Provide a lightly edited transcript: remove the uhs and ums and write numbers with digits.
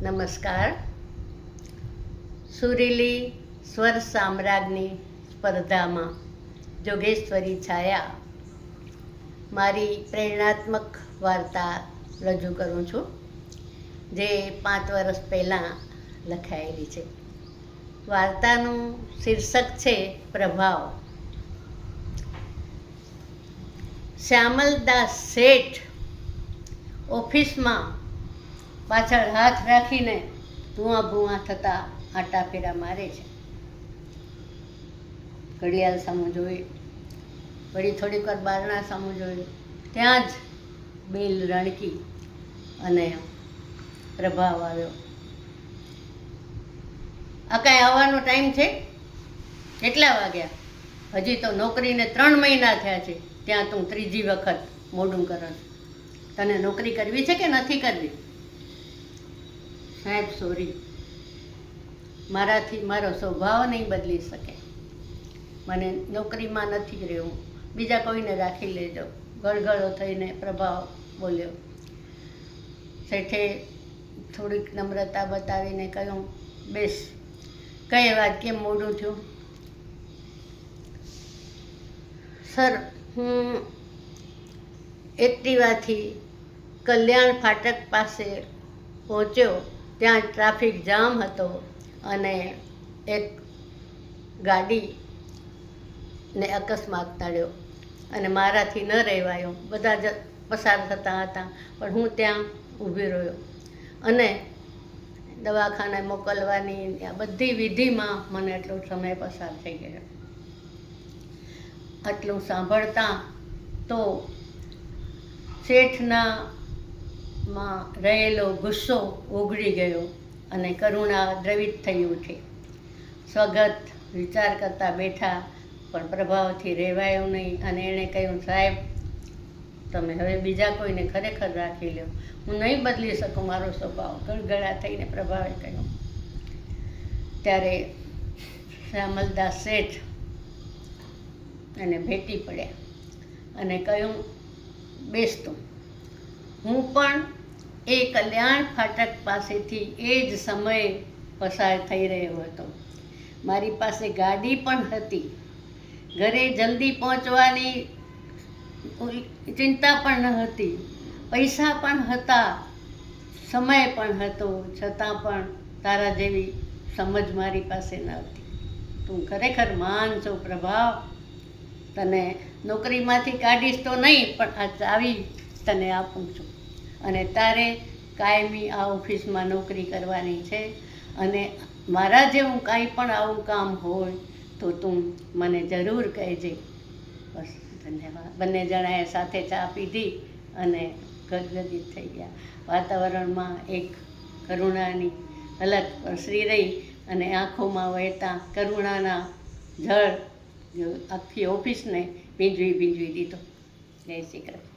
નમસ્કાર. સુરીલી સ્વર સામ્રાજ્ઞી સ્પર્ધામાં જોગેશ્વરી છાયા મારી પ્રેરણાત્મક વાર્તા રજૂ કરું છું, જે 5 વર્ષ પહેલાં લખાયેલી છે. વાર્તાનું શીર્ષક છે પ્રભાવ. શ્યામલદાસ શેઠ ઓફિસમાં પાછળ હાથ રાખીને ધુઆ ભુઆ થતા આટા ફેરા મારે છે. ઘડિયાળ સામું જોઈ, વળી થોડીક વાર બારણા સામું જોયું, ત્યાં જ બેલ રણકી અને પ્રભાવ આવ્યો. આ કાંઈ આવવાનો ટાઈમ છે? કેટલા વાગ્યા? હજી તો નોકરીને 3 મહિના થયા છે, ત્યાં તું ત્રીજી વખત મોડું કરો. તને નોકરી કરવી છે કે નથી કરવી? સાહેબ સોરી, મારાથી મારો સ્વભાવ નહીં બદલી શકે. મને નોકરીમાં નથી રહેવું, બીજા કોઈને રાખી લેજો. ગળગળો થઈને પ્રભાવ બોલ્યો. શેઠે થોડીક નમ્રતા બતાવીને કહ્યું, બેસ. કઈ વાત, કેમ મોડું થયું? સર, હું એક્ટિવાથી કલ્યાણ ફાટક પાસે પહોંચ્યો, ત્યાં ટ્રાફિક જામ હતો અને એક ગાડીને અકસ્માત નડ્યો અને મારાથી ન રહેવાયો. બધા જ પસાર થતા હતા, પણ હું ત્યાં ઊભી રહ્યો અને દવાખાને મોકલવાની આ બધી વિધિમાં મને એટલો સમય પસાર થઈ ગયો. આટલું સાંભળતા તો શેઠના માં રહેલો ગુસ્સો ઓગળી ગયો અને કરુણા દ્રવિત થઈ ઉઠી. સ્વગત વિચાર કરતા બેઠા, પણ પ્રભાવથી રહેવાયું નહીં અને એણે કહ્યું, સાહેબ તમે હવે બીજા કોઈને ખરેખર રાખી લો, હું નહીં બદલી શકું મારો સ્વભાવ. ગળગળા થઈને પ્રભાવે કહ્યું. ત્યારે શ્યામલદાસ શેઠ એને ભેટી પડ્યા અને કહ્યું, બેસતું. હું પણ એ કલ્યાણ ફાટક પાસેથી એ જ સમયે પસાર થઈ રહ્યો હતો. મારી પાસે ગાડી પણ હતી, ઘરે જલ્દી પહોંચવાની ચિંતા પણ ન હતી, પૈસા પણ હતા, સમય પણ હતો, છતાં પણ તારા જેવી સમજ મારી પાસે ન હતી. તું ખરેખર મહાન છો પ્રભાવ. તને નોકરીમાંથી કાઢીશ તો નહીં, પણ આ ચાવી તને આપું છું અને તારે કાયમી આ ઓફિસમાં નોકરી કરવાની છે. અને મારા જેવું કાંઈ પણ આવું કામ હોય તો તું મને જરૂર કહેજે. બસ, ધન્યવાદ. બંને જણાએ સાથે ચા પીધી અને ગદગદિત થઈ ગયા. વાતાવરણમાં એક કરુણાની હલક પ્રસરી રહી અને આંખોમાં વહેતા કરુણાના જળ આખી ઓફિસને ભીંજવી દીધો. જય શ્રી કૃષ્ણ.